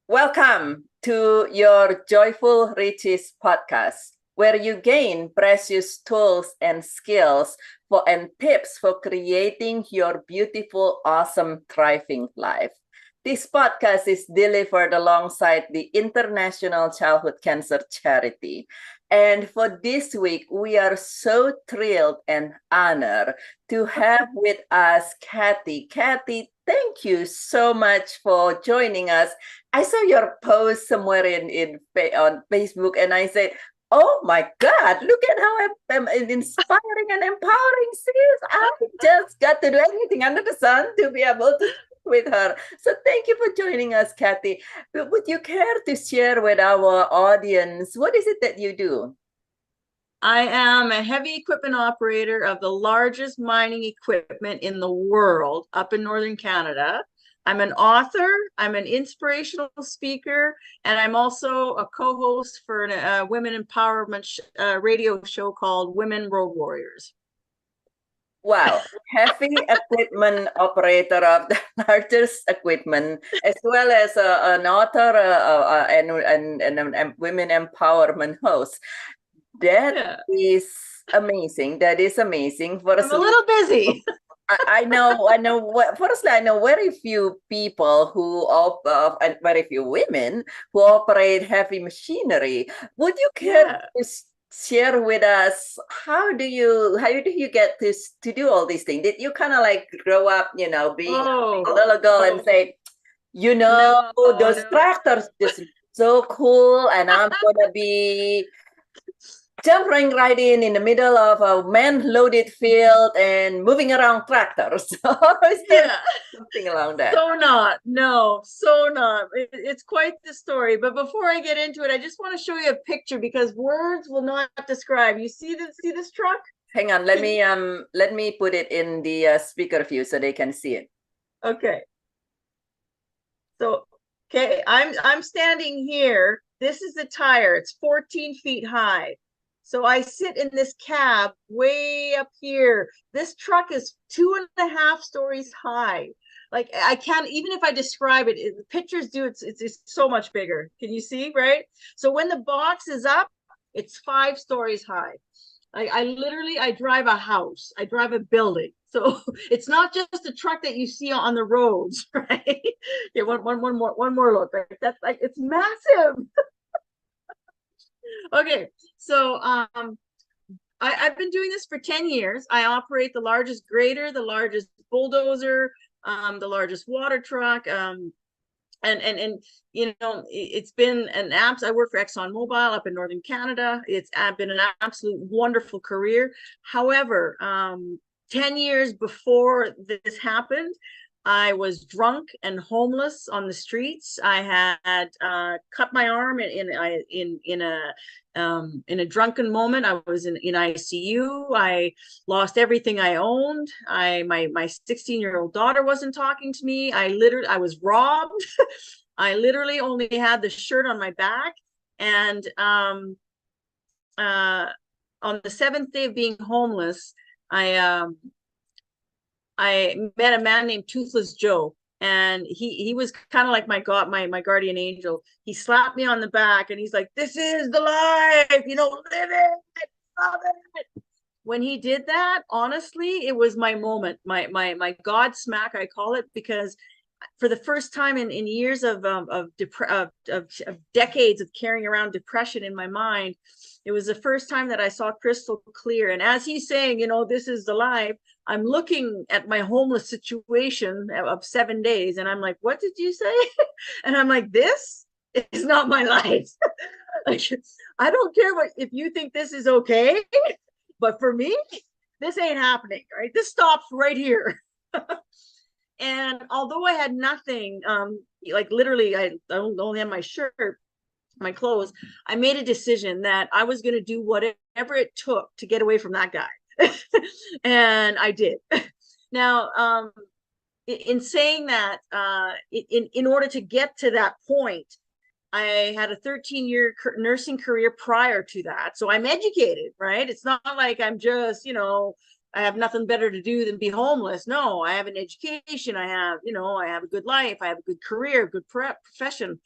Welcome to your Joyful Riches podcast, where you gain precious tools and skills and tips for creating your beautiful, awesome, thriving life. This podcast is delivered alongside the International Childhood Cancer Charity. And for this week, we are so thrilled and honored to have with us Kathy. Kathy, thank you so much for joining us. I saw your post somewhere on Facebook, and I said, "Oh my God! Look at how inspiring and empowering she is! I just got to do anything under the sun to be able to speak with her." So thank you for joining us, Kathy. But would you care to share with our audience what is it that you do? I am a heavy equipment operator of the largest mining equipment in the world up in Northern Canada. I'm an author, I'm an inspirational speaker, and I'm also a co-host for a women empowerment radio show called Women Road Warriors. Wow, heavy equipment operator of the largest equipment, as well as an author and women empowerment host. That is amazing. That is amazing. I'm a little busy. I know. Firstly, I know very few people and very few women who operate heavy machinery. Would you care to share with us how do you get to do all these things? Did you kind of like grow up, being a little girl and say, those tractors just so cool, and I'm gonna be jumping right in the middle of a man-loaded field and moving around tractors. Something along that. So not. It's quite the story. But before I get into it, I just want to show you a picture because words will not describe. You see this truck? Hang on, let me put it in the speaker view so they can see it. Okay. So, okay, I'm standing here. This is the tire. It's 14 feet high. So I sit in this cab way up here. This truck is 2.5 stories high. Like I can't, even if I describe it, the pictures do, it's so much bigger. Can you see, right? So when the box is up, it's 5 stories high. I drive a house. I drive a building. So it's not just a truck that you see on the roads, right? Yeah, one more look, right? That's like, it's massive. Okay, so I've been doing this for 10 years. I operate the largest grader, the largest bulldozer, the largest water truck, and it's been an apps. I work for ExxonMobil up in Northern Canada. It's been an absolute wonderful career. However, 10 years before this happened, I was drunk and homeless on the streets. I had cut my arm in a drunken moment. I was in ICU. I lost everything I owned. My 16-year-old daughter wasn't talking to me. I was robbed. I literally only had the shirt on my back. And on the 7th day of being homeless, I met a man named Toothless Joe, and he was kind of like my guardian angel. He slapped me on the back, and he's like, "This is the life, live it, love it." When he did that, honestly, it was my moment, my God smack, I call it, because for the first time in years of decades of carrying around depression in my mind, it was the first time that I saw crystal clear. And as he's saying, this is the life, I'm looking at my homeless situation of 7 days, and I'm like, what did you say? And I'm like, this is not my life. Like, I don't care if you think this is okay, but for me, this ain't happening, right? This stops right here. And although I had nothing, like literally, I only had my shirt, my clothes, I made a decision that I was going to do whatever it took to get away from that guy. And I did. Now, in saying that, in order to get to that point, I had a 13-year nursing career prior to that. So I'm educated, right? It's not like I'm just, I have nothing better to do than be homeless. No, I have an education. I have a good life. I have a good career, good profession.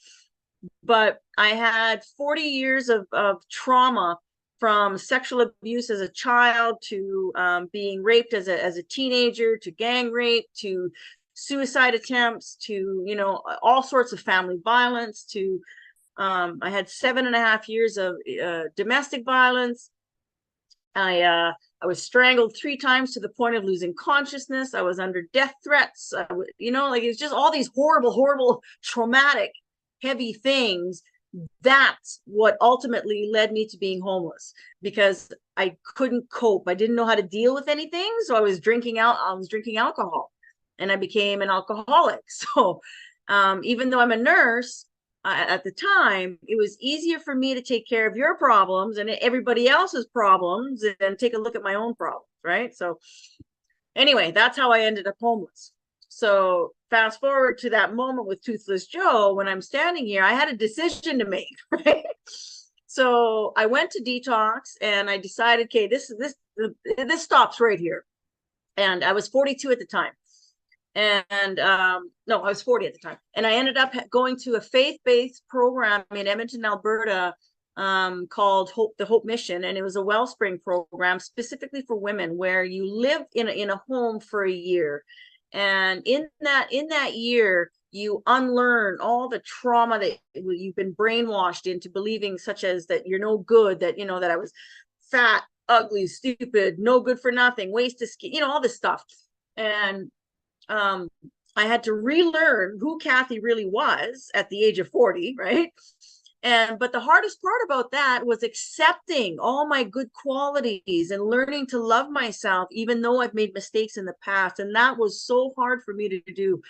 but I had 40 years of trauma, from sexual abuse as a child to being raped as a teenager, to gang rape, to suicide attempts, to, you know, all sorts of family violence, to I had 7.5 years of domestic violence. I was strangled 3 times to the point of losing consciousness. I was under death threats. You know, like, it's just all these horrible, horrible, traumatic, heavy things. That's what ultimately led me to being homeless, because I couldn't cope. I didn't know how to deal with anything. So I was drinking alcohol, and I became an alcoholic. So even though I'm a nurse, at the time, it was easier for me to take care of your problems and everybody else's problems and take a look at my own problems, right? So anyway, that's how I ended up homeless. So fast forward to that moment with Toothless Joe, when I'm standing here, I had a decision to make, right? So I went to detox and I decided, okay, this stops right here. And I was 42 at the time. And no, I was 40 at the time. And I ended up going to a faith-based program in Edmonton, Alberta, called the Hope Mission. And it was a wellspring program specifically for women, where you live in a home for a year. And in that year, you unlearn all the trauma that you've been brainwashed into believing, such as that you're no good, that, you know, that I was fat, ugly, stupid, no good for nothing, waste of skin, you know, all this stuff. And I had to relearn who Kathy really was at the age of 40, right? But the hardest part about that was accepting all my good qualities and learning to love myself, even though I've made mistakes in the past. And that was so hard for me to do.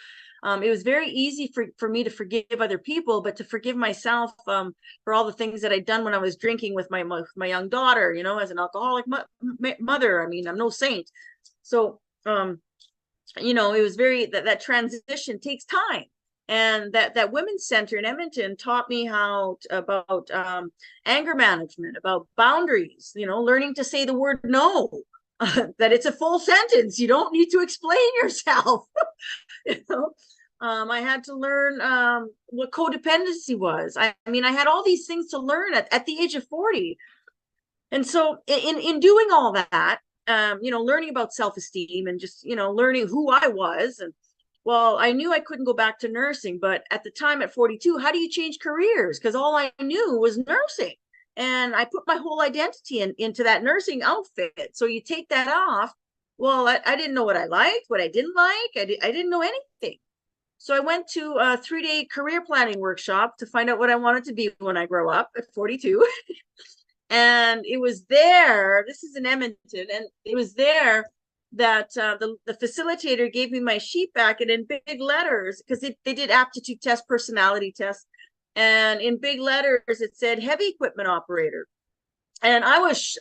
It was very easy for me to forgive other people, but to forgive myself for all the things that I'd done when I was drinking with my young daughter, you know, as an alcoholic mother. I mean, I'm no saint. So, you know, it was very, that transition takes time. And that women's center in Edmonton taught me about anger management, about boundaries, you know, learning to say the word no, that it's a full sentence. You don't need to explain yourself. You know, I had to learn what codependency was. I mean, I had all these things to learn at the age of 40. And so in doing all that, you know, learning about self-esteem and just, you know, learning who I was. And well, I knew I couldn't go back to nursing, but at the time at 42, how do you change careers? Because all I knew was nursing. And I put my whole identity into that nursing outfit. So you take that off. Well, I didn't know what I liked, what I didn't like. I didn't know anything. So I went to a 3-day career planning workshop to find out what I wanted to be when I grow up at 42. And it was there, this is in Edmonton, and it was there that the facilitator gave me my sheet back, and in big letters, because they did aptitude test, personality test, and in big letters it said heavy equipment operator. And I was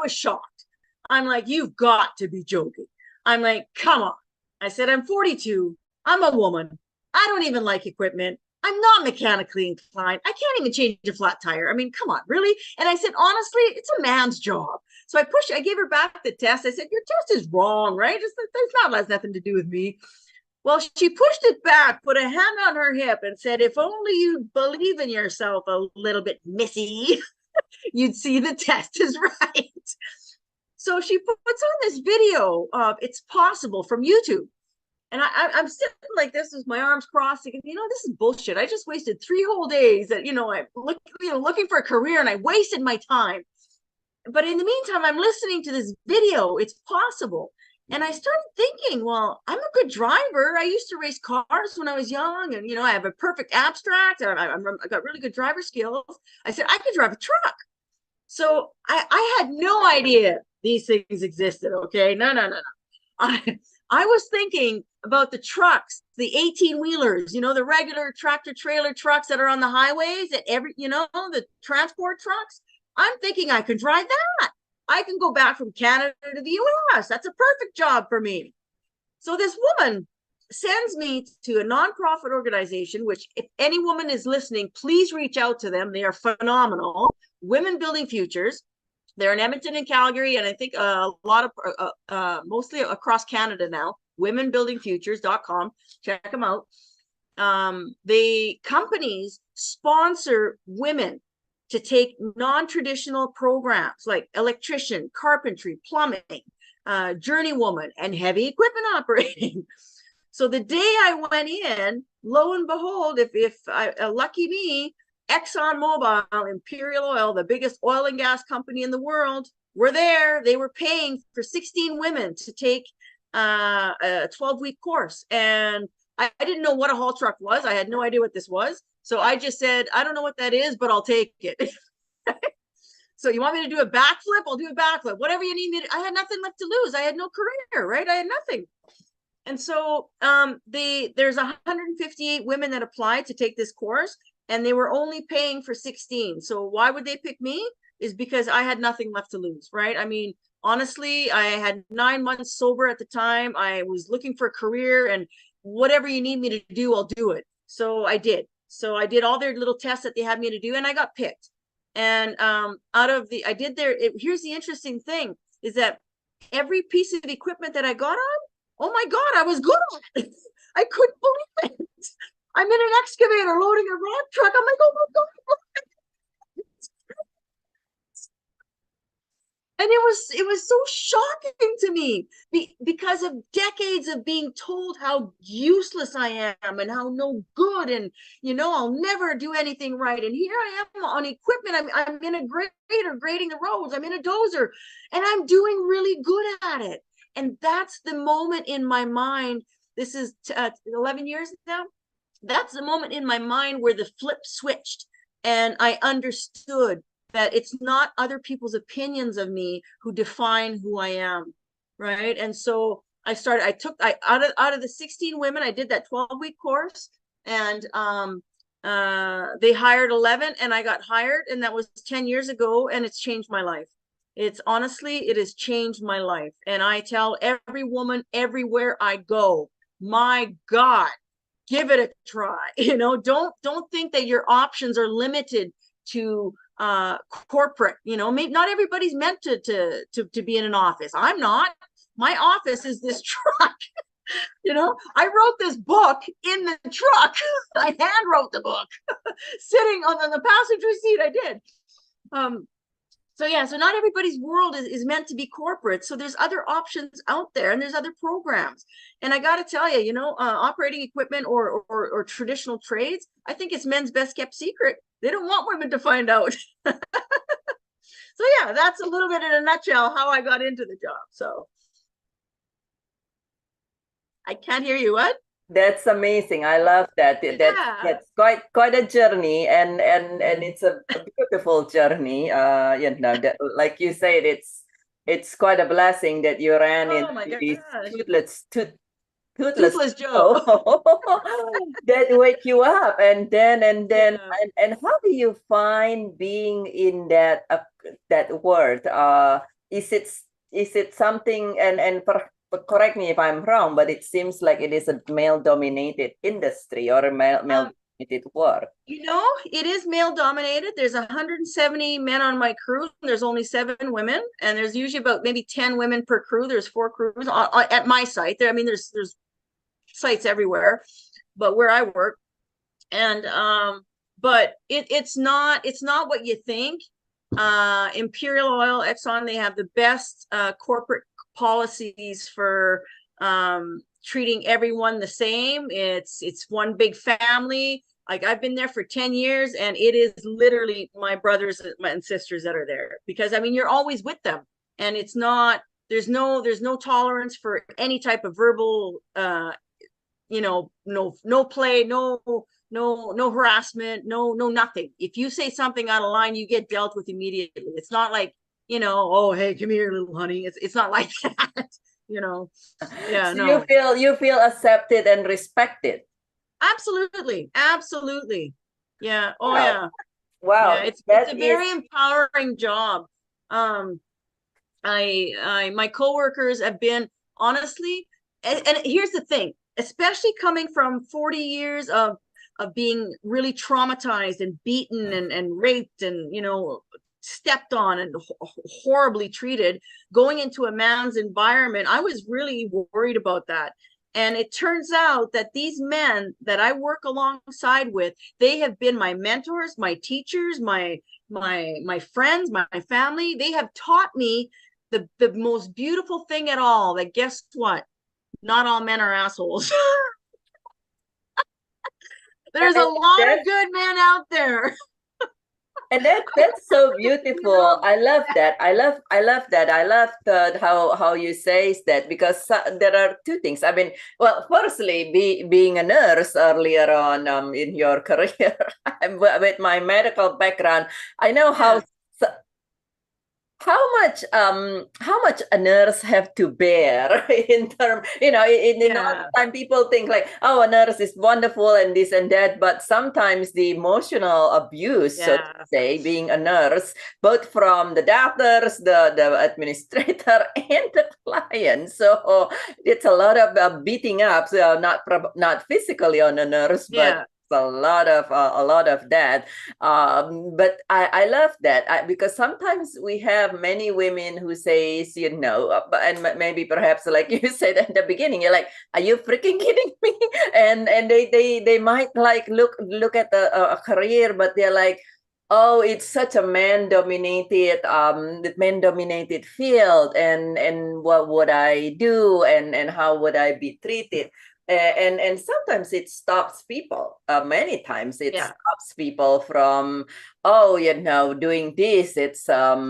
shocked. I'm like, you've got to be joking. I'm like, come on. I said, I'm 42. I'm a woman. I don't even like equipment. I'm not mechanically inclined. I can't even change a flat tire. I mean, come on, really? And I said, honestly, it's a man's job. So I gave her back the test. I said, your test is wrong, right? Has nothing to do with me. Well, she pushed it back, put a hand on her hip and said, if only you believe in yourself a little bit, missy, you'd see the test is right. So she puts on this video of It's Possible from YouTube. And I'm sitting like this with my arms crossed, thinking, you know, this is bullshit. I just wasted 3 whole days that, you know, looking for a career, and I wasted my time. But in the meantime, I'm listening to this video. It's possible. And I started thinking, well, I'm a good driver. I used to race cars when I was young, and, you know, I have a perfect abstract. I got really good driver skills. I said, I could drive a truck. So I had no idea these things existed. Okay. No. I was thinking about the trucks, the 18-wheelers, you know, the regular tractor trailer trucks that are on the highways, that you know, the transport trucks. I'm thinking I could drive that. I can go back from Canada to the US. That's a perfect job for me. So this woman sends me to a nonprofit organization, which if any woman is listening, please reach out to them. They are phenomenal. Women Building Futures. They're in Edmonton and Calgary, and I think a lot of mostly across Canada now. Womenbuildingfutures.com. Check them out. the companies sponsor women to take non-traditional programs like electrician, carpentry, plumbing, journeywoman, and heavy equipment operating. So the day I went in, lo and behold, lucky me, ExxonMobil, Imperial Oil, the biggest oil and gas company in the world, were there. They were paying for 16 women to take a 12-week course. And I didn't know what a haul truck was. I had no idea what this was. So I just said, I don't know what that is, but I'll take it. So you want me to do a backflip? I'll do a backflip. Whatever you need me to. I had nothing left to lose. I had no career, right? I had nothing. And so there's 158 women that applied to take this course, and they were only paying for 16. So why would they pick me? Is because I had nothing left to lose, right? I mean, honestly, I had 9 months sober at the time. I was looking for a career, and whatever you need me to do, I'll do it. So I did. So I did all their little tests that they had me to do, and I got picked. And here's the interesting thing is that every piece of equipment that I got on, oh my God, I was good at it. I couldn't believe it. I'm in an excavator loading a rock truck. I'm like, oh my God. And it was so shocking to me because of decades of being told how useless I am and how no good, and I'll never do anything right. And here I am on equipment. I'm in a grader grading the roads. I'm in a dozer, and I'm doing really good at it. And that's the moment in my mind. This is 11 years now. That's the moment in my mind where the flip switched, and I understood that it's not other people's opinions of me who define who I am, right? And so out of the 16 women, I did that 12-week course, and they hired 11, and I got hired, and that was 10 years ago, and it's changed my life. It has changed my life. And I tell every woman everywhere I go, my God, give it a try. Don't think that your options are limited to corporate. Not everybody's meant to be in an office. I'm not. My office is this truck. I wrote this book in the truck. I hand wrote the book sitting on the passenger seat. I did. So not everybody's world is meant to be corporate. So there's other options out there, and there's other programs. And I got to tell you, operating equipment or traditional trades, I think it's men's best kept secret. They don't want women to find out. So yeah, that's a little bit in a nutshell how I got into the job. So I can't hear you. What? That's amazing. I love that. That's quite a journey, and it's a beautiful journey. Like you said, it's quite a blessing that you ran into this toothless Joe that wake you up, and how do you find being in that word? Is it something, and correct me if I'm wrong, but it seems like it is a male-dominated industry or a male-dominated work. It is male-dominated. There's 170 men on my crew. There's only 7 women, and there's usually about maybe 10 women per crew. There's 4 crews at my site. There's sites everywhere, but where I work, and but it's not what you think. Imperial Oil, Exxon, they have the best corporate policies for treating everyone the same. It's one big family. Like, I've been there for 10 years, and it is literally my brothers and sisters that are there, because you're always with them, and it's not, there's no tolerance for any type of verbal no play, no harassment, no nothing. If you say something out of line, you get dealt with immediately. It's not like, oh, hey, come here, little honey. It's not like that. Yeah. So no. You feel accepted and respected. Absolutely. Yeah. Oh, wow. yeah. Wow. Yeah, it's a very empowering job. My coworkers have been, honestly, and here's the thing, especially coming from 40 years of being really traumatized and beaten and raped and stepped on and horribly treated, going into a man's environment, I was really worried about that. And it turns out that these men that I work alongside with, they have been my mentors, my teachers, my friends, my family. They have taught me the most beautiful thing at all, that guess what? Not all men are assholes. There's a lot of good men out there. And that's so beautiful. I love that. I love that. I love how you say that, because there are two things. I mean, well, firstly, being a nurse earlier on in your career, with my medical background, I know Yeah. how much a nurse have to bear in term, in all Yeah. the time people think like, oh, a nurse is wonderful and this and that, but sometimes the emotional abuse, so to Yeah. say, being a nurse, both from the doctors, the administrator, and the client. So it's a lot of beating up, so not physically on a nurse, but Yeah. a lot of that. But I love that, because sometimes we have many women who says, and maybe perhaps like you said at the beginning, you're like, are you freaking kidding me? And they might like look at a career, but they're like, oh, it's such a man dominated field, and what would I do, and how would I be treated? And sometimes it stops people. Many times it Yeah. stops people from, oh, doing this. It's how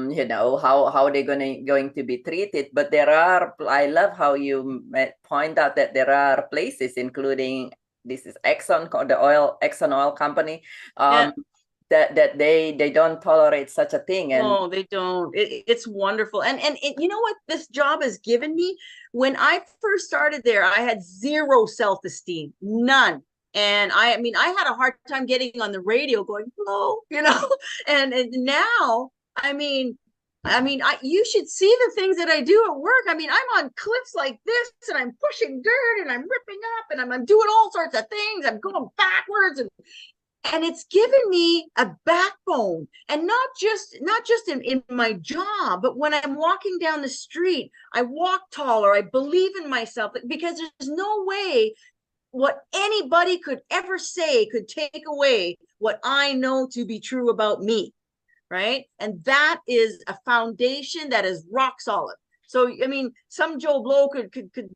they're going to be treated. But I love how you point out that there are places, including, this is Exxon oil company, Yeah. that they don't tolerate such a thing. And No, they don't. It's wonderful. And you know what this job has given me? When I first started there, I had zero self-esteem, none. And I mean, I had a hard time getting on the radio going, hello, and now, you should see the things that I do at work. I mean, I'm on cliffs like this, and I'm pushing dirt, and I'm ripping up, and I'm doing all sorts of things. I'm going backwards, and it's given me a backbone, and not just in my job, but when I'm walking down the street, I walk taller, I believe in myself, because there's no way what anybody could ever say could take away what I know to be true about me, right? And that is a foundation that is rock solid. So, I mean, some Joe Blow could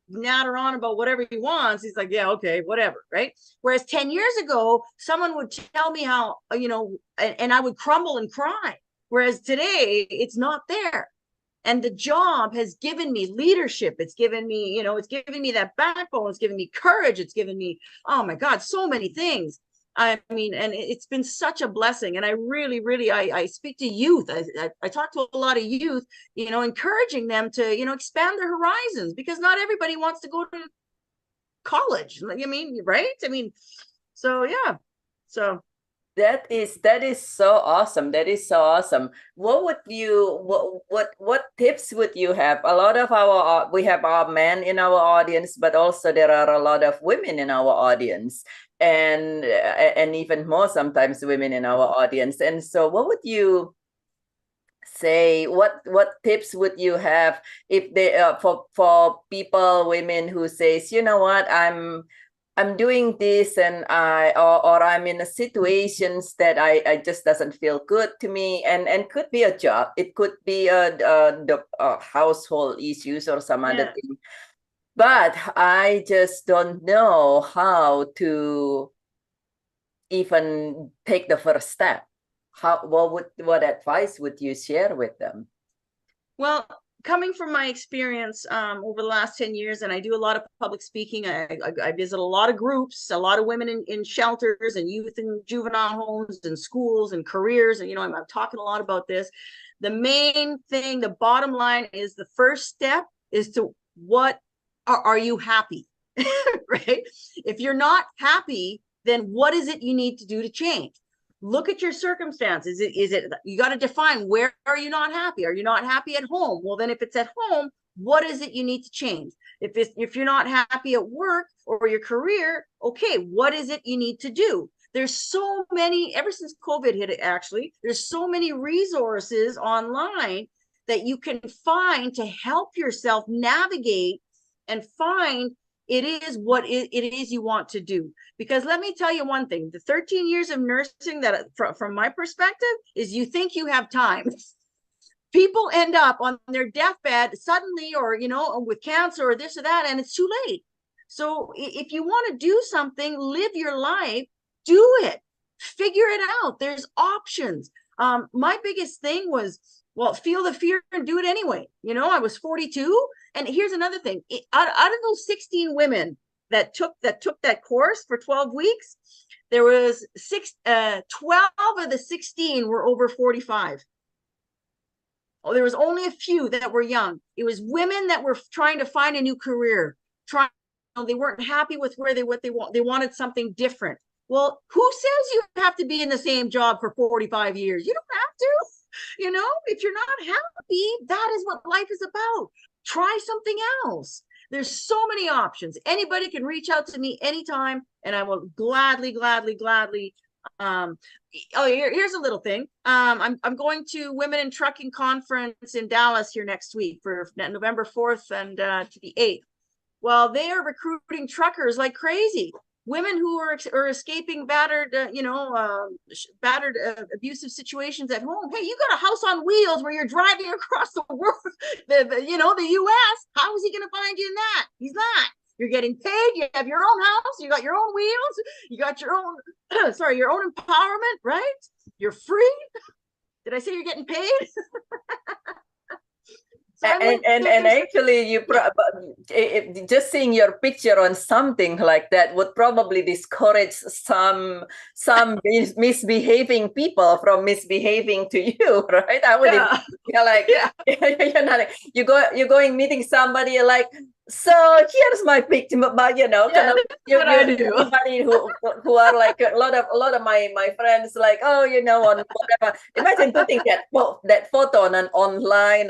natter on about whatever he wants. He's like, yeah, okay, whatever, right? Whereas 10 years ago, someone would tell me how, and I would crumble and cry. Whereas today, it's not there. And the job has given me leadership. It's given me, it's given me that backbone. It's given me courage. It's given me, oh my God, so many things. I mean, and it's been such a blessing. And I really, really, I speak to youth. I talk to a lot of youth, encouraging them to, expand their horizons, because not everybody wants to go to college. I mean, right? I mean, so yeah. So that is so awesome. That is so awesome. What tips would you have? A lot of we have our men in our audience, but also there are a lot of women in our audience, and even more sometimes women in our audience. And so, what would you say? What tips would you have if they for people, women who says, you know what, I'm doing this, and or I'm in a situations that I just doesn't feel good to me, and could be a job, it could be the household issues or some other yeah. thing, but I just don't know how to even take the first step. What advice would you share with them? Well, coming from my experience over the last 10 years, and I do a lot of public speaking, I visit a lot of groups, a lot of women in shelters and youth and juvenile homes and schools and careers. And, I'm talking a lot about this. The main thing, the bottom line is the first step is to what are you happy? Right? If you're not happy, then what is it you need to do to change? Look at your circumstances. Is it you got to define, where are you not happy? Are you not happy at home? Well, then if it's at home, what is it you need to change? If you're not happy at work or your career, okay, what is it you need to do? There's so many, ever since COVID hit, actually, there's so many resources online that you can find to help yourself navigate and find it is what it is you want to do. Because let me tell you one thing, the 13 years of nursing, that from my perspective, is you think you have time. People end up on their deathbed suddenly, or, you know, with cancer or this or that, and it's too late. So if you want to do something, live your life, do it, figure it out. There's options. My biggest thing was, well, feel the fear and do it anyway. You know, I was 42. And here's another thing. Out of those 16 women that took that course for 12 weeks, there was 12 of the 16 were over 45. Oh, there was only a few that were young. It was women that were trying to find a new career. They weren't happy with what they want. They wanted something different. Well, who says you have to be in the same job for 45 years? You don't have to. You know, if you're not happy, that is what life is about. Try something else. There's so many options. Anybody can reach out to me anytime, and I will gladly. Here's a little thing. I'm going to Women in Trucking Conference in Dallas here next week for November 4th and to the 8th. Well, they are recruiting truckers like crazy. Women who are escaping battered, abusive situations at home. Hey, you got a house on wheels where you're driving across the world, the U.S. How is he going to find you in that? He's not. You're getting paid. You have your own house. You got your own wheels. You got your own, your own empowerment, right? You're free. Did I say you're getting paid? And actually, just seeing your picture on something like that would probably discourage some misbehaving people from misbehaving to you, right? I would, you're going meeting somebody like, so here's my picture, but everybody who are like a lot of my friends, like, oh, on whatever. Imagine putting that photo on an online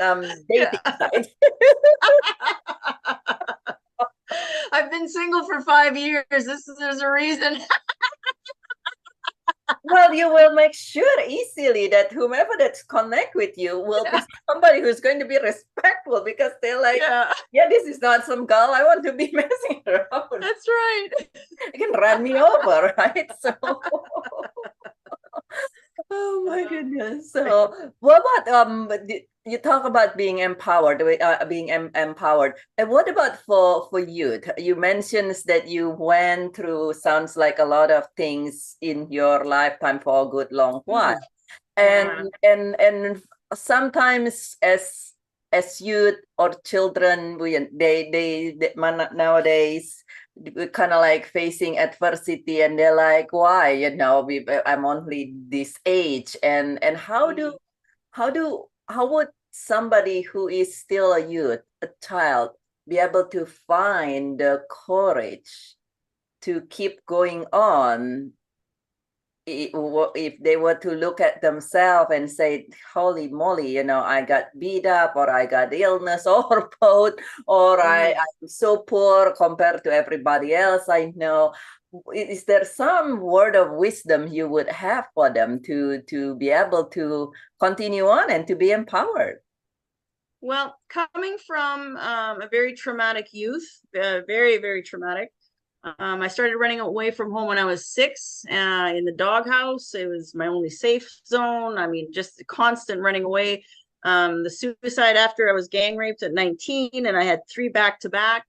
dating site. I've been single for 5 years. There's a reason. Well, you will make sure easily that whomever that's connect with you will be somebody who's going to be respectful, because they're like, this is not some girl I want to be messing around. That's right. You can run me over, right? So, oh my goodness. So, what about you talk about being empowered, empowered. And what about for youth? You mentioned that you went through, sounds like a lot of things in your lifetime for a good long while. And sometimes as youth or children, they nowadays kind of like facing adversity, and they're like, why, I'm only this age, and how would somebody who is still a youth, a child, be able to find the courage to keep going on if they were to look at themselves and say, holy moly, I got beat up, or I got illness, or both, or I'm so poor compared to everybody else I know. Is there some word of wisdom you would have for them to be able to continue on and to be empowered? Well, coming from a very traumatic youth, very, very traumatic. I started running away from home when I was 6 in the doghouse. It was my only safe zone. I mean, just constant running away. The suicide after I was gang raped at 19, and I had 3 back-to-back.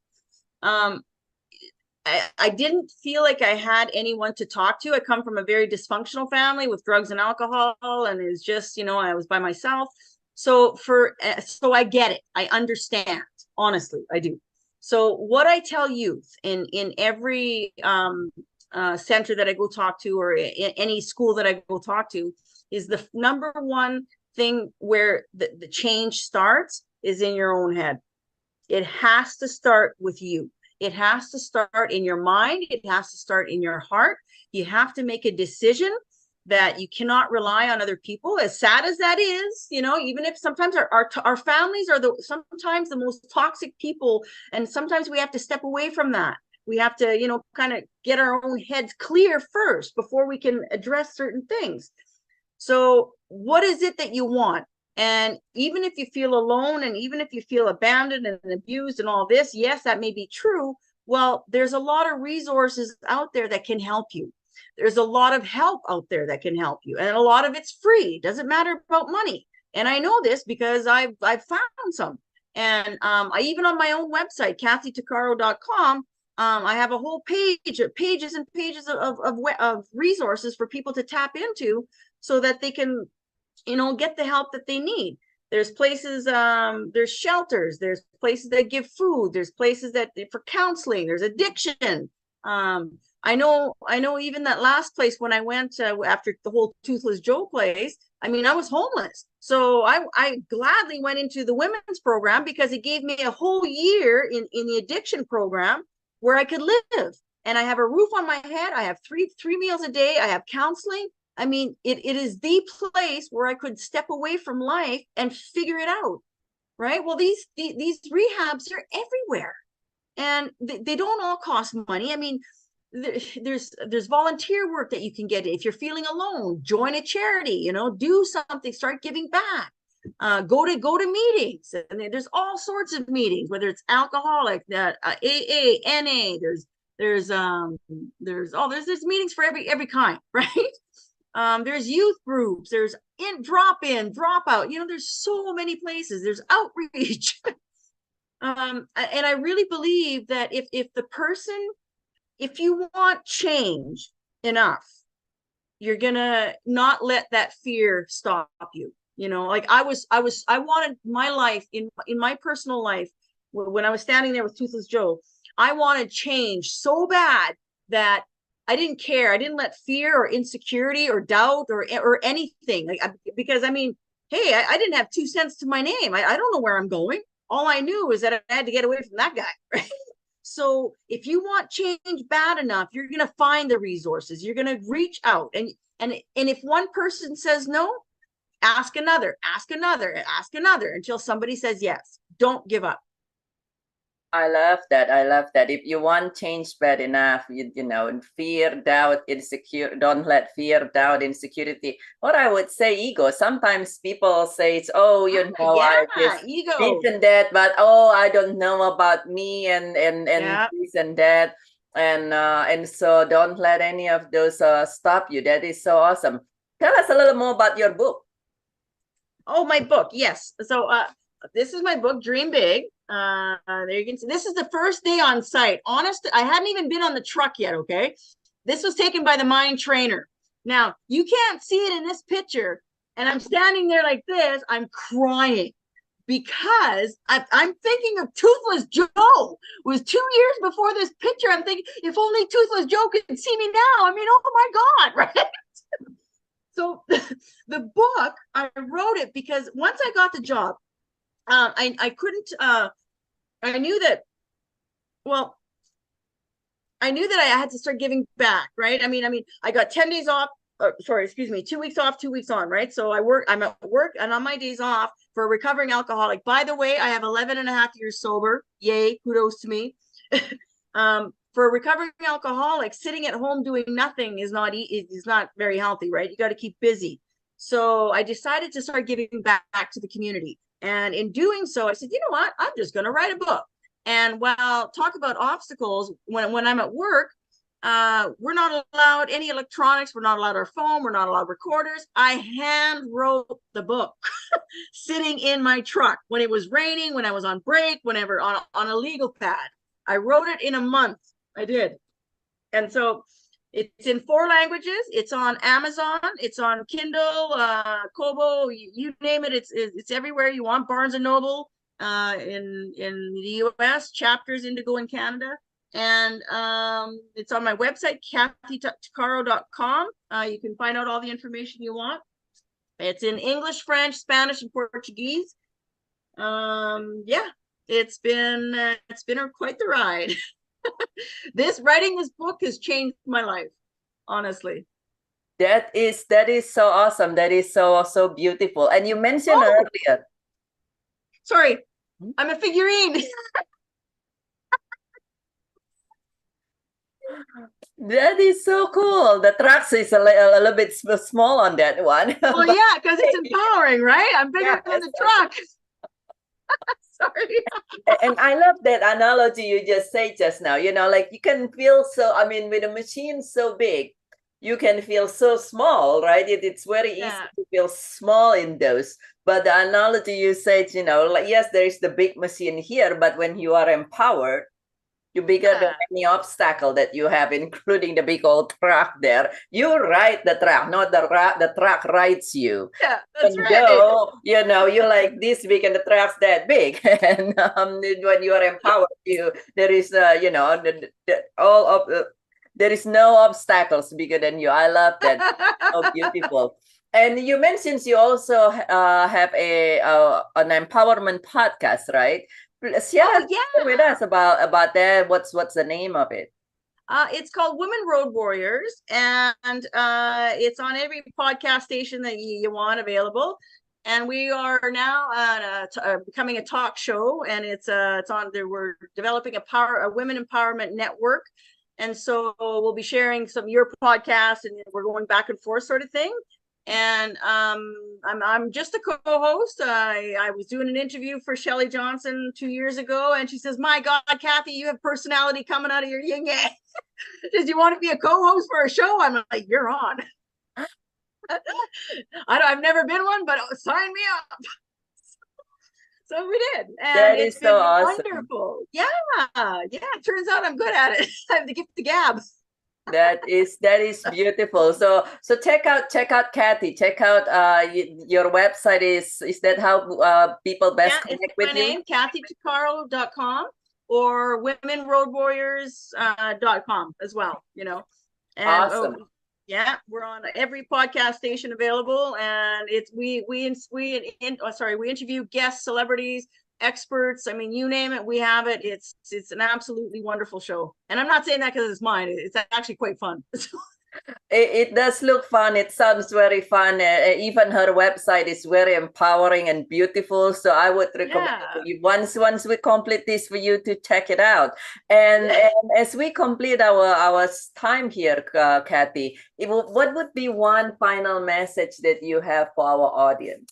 I didn't feel like I had anyone to talk to. I come from a very dysfunctional family with drugs and alcohol, and it was just, I was by myself. So I get it. I understand. Honestly, I do. So what I tell youth in every center that I go talk to, or in any school that I go talk to, is the number one thing where the change starts is in your own head. It has to start with you. It has to start in your mind. It has to start in your heart. You have to make a decision that you cannot rely on other people, as sad as that is, even if sometimes our families are sometimes the most toxic people. And sometimes we have to step away from that. We have to, kind of get our own heads clear first before we can address certain things. So what is it that you want? And even if you feel alone, and even if you feel abandoned and abused and all this, yes, that may be true, Well, there's a lot of resources out there that can help you. There's a lot of help out there that can help you, and a lot of it's free. It doesn't matter about money. And I know this because I've found some. And I even on my own website, KathyTuccaro.com, I have a whole pages and pages of resources for people to tap into so that they can, get the help that they need. There's places, there's shelters, there's places that give food, there's places that for counseling, there's addiction. I know even that last place when I went after the whole Toothless Joe place, I mean, I was homeless. So I gladly went into the women's program because it gave me a whole year in the addiction program where I could live. And I have a roof on my head. I have three meals a day. I have counseling. I mean, it is the place where I could step away from life and figure it out, right? Well, these rehabs are everywhere, and they don't all cost money. I mean, there's volunteer work that you can get if you're feeling alone. Join a charity, do something, start giving back. Go to meetings, and there's all sorts of meetings, whether it's alcoholic, AA, NA. There's meetings for every kind, right? There's youth groups, there's drop in, drop out, there's so many places, there's outreach. And I really believe that if you want change enough, you're gonna not let that fear stop you. Like I wanted my life in my personal life, when I was standing there with Toothless Joe, I wanted change so bad that I didn't care. I didn't let fear or insecurity or doubt or anything, because I mean, hey, I didn't have 2 cents to my name. I don't know where I'm going. All I knew is that I had to get away from that guy, right? So if you want change bad enough, you're going to find the resources. You're going to reach out, and if one person says no, ask another, ask another, ask another until somebody says yes. Don't give up. I love that. I love that. If you want change bad enough, fear, doubt, insecure, don't let fear, doubt, insecurity, or I would say ego. Sometimes people say, it's, oh, I just ego, this and that, but I don't know about me and this and that. And so don't let any of those stop you. That is so awesome. Tell us a little more about your book. Oh, my book. Yes. So this is my book, Dream Big. There you can see, this is the first day on site. Honest, I hadn't even been on the truck yet. Okay. This was taken by the mine trainer. Now you can't see it in this picture, and I'm standing there like this. I'm crying because I'm thinking of Toothless Joe. It was 2 years before this picture. I'm thinking, if only Toothless Joe could see me now. I mean, oh my God, right? So the book, I wrote it because once I got the job, I couldn't, I knew that I had to start giving back, right? I mean, I got 10 days off, 2 weeks off, 2 weeks on, right? So I'm at work, and on my days off for a recovering alcoholic. By the way, I have 11 and a half years sober. Yay, kudos to me. For a recovering alcoholic, sitting at home doing nothing is not very healthy, right? You got to keep busy. So I decided to start giving back to the community. And in doing so, I said, you know what? I'm just going to write a book. And while talk about obstacles, when I'm at work, we're not allowed any electronics. We're not allowed our phone. We're not allowed recorders. I hand wrote the book sitting in my truck when it was raining, when I was on break, whenever on a legal pad. I wrote it in a month. I did. And so it's in 4 languages. It's on Amazon. It's on Kindle, Kobo, you name it. It's everywhere you want. Barnes and Noble in the US, Chapters Indigo in Canada. And it's on my website, KathyTuccaro.com. You can find out all the information you want. It's in English, French, Spanish, and Portuguese. Yeah, it's been quite the ride. Writing this book has changed my life, honestly. That is so awesome. That is so beautiful. And you mentioned earlier. Sorry, I'm a figurine. That is so cool. The trucks is a little bit small on that one. Well, yeah, because it's empowering, right? I'm bigger than the truck. Sorry. And I love that analogy you just said just now. Like you can feel so, I mean, with a machine so big, you can feel so small, right? It's very easy Yeah. to feel small in those. But the analogy you said, like, yes, there is the big machine here, but when you are empowered, you're bigger than Yeah. any obstacle that you have, including the big old truck there. You ride the truck, not the truck rides you. Yeah, that's And right. go, you're like this big and the truck's that big. And when you are empowered, there is, all of there is no obstacles bigger than you. I love that. So beautiful. And you mentioned you also have an empowerment podcast, right? Share Oh with yeah. us about that. What's the name of it? It's called Women Road Warriors, and it's on every podcast station that you want available. And we are now becoming a talk show, and it's on there. We're developing a women empowerment network, and so we'll be sharing some of your podcasts, and we're going back and forth, sort of thing. And I'm just a co-host. I was doing an interview for Shelley Johnson 2 years ago, and she says, "My God, Kathy, you have personality coming out of your yin yang. Does you want to be a co-host for a show?" I'm like, "You're on." I've never been one, but sign me up. So we did, and That it's is so been awesome. wonderful. Yeah, yeah. Turns out I'm good at it. I have the gift of gab. That is beautiful. So check out Kathy. Check out your website. Is that how people best Yeah, it's connect my with you? name, KathyTuccaro.com or womenroadwarriors.com as well, And Awesome. yeah, we're on every podcast station available, and it's we interview guests, celebrities, experts. I mean, you name it, we have it. It's an absolutely wonderful show, and I'm not saying that because it's mine. It's actually quite fun. It does look fun. It sounds very fun. Even her website is very empowering and beautiful. So I would recommend Yeah. you once we complete this for you to check it out. And as we complete our time here, Kathy, what would be one final message that you have for our audience?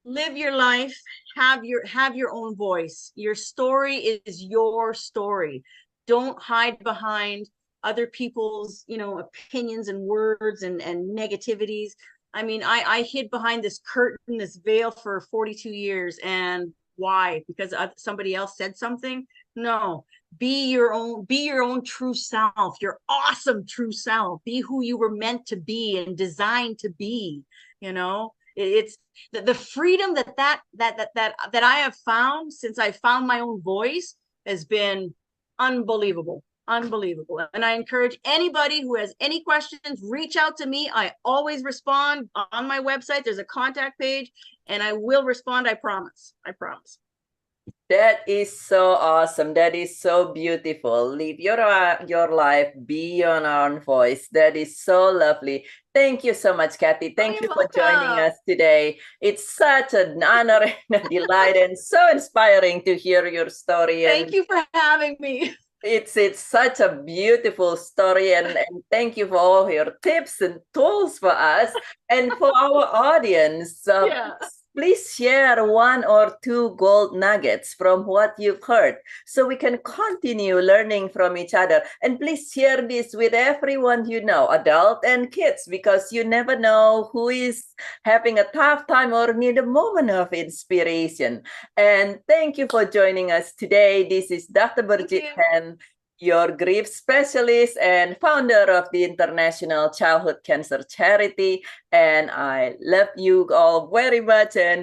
Live your life, have your own voice. Your story is your story. Don't hide behind other people's opinions and words and negativities. I mean, I hid behind this curtain, this veil, for 42 years. And why? Because somebody else said something? No. Be your own true self, your awesome true self. Be who you were meant to be and designed to be. It's the freedom that I have found since I found my own voice has been unbelievable. And I encourage anybody who has any questions, reach out to me. I always respond. On my website there's a contact page, and I will respond. I promise. That is so awesome. That is so beautiful. Live your life, be your own voice. That is so lovely. Thank you so much, Kathy. Thank you You're for joining welcome. us today. It's such an honor and a delight, and so inspiring to hear your story. Thank And you for having me. it's such a beautiful story, and thank you for all your tips and tools for us and for our audience. Yeah. Please share one or two gold nuggets from what you've heard so we can continue learning from each other. And please share this with everyone you know, adult and kids, because you never know who is having a tough time or need a moment of inspiration. And thank you for joining us today. This is Dr. BirgitteTan, your grief specialist and founder of the International Childhood Cancer Charity. And I love you all very much. And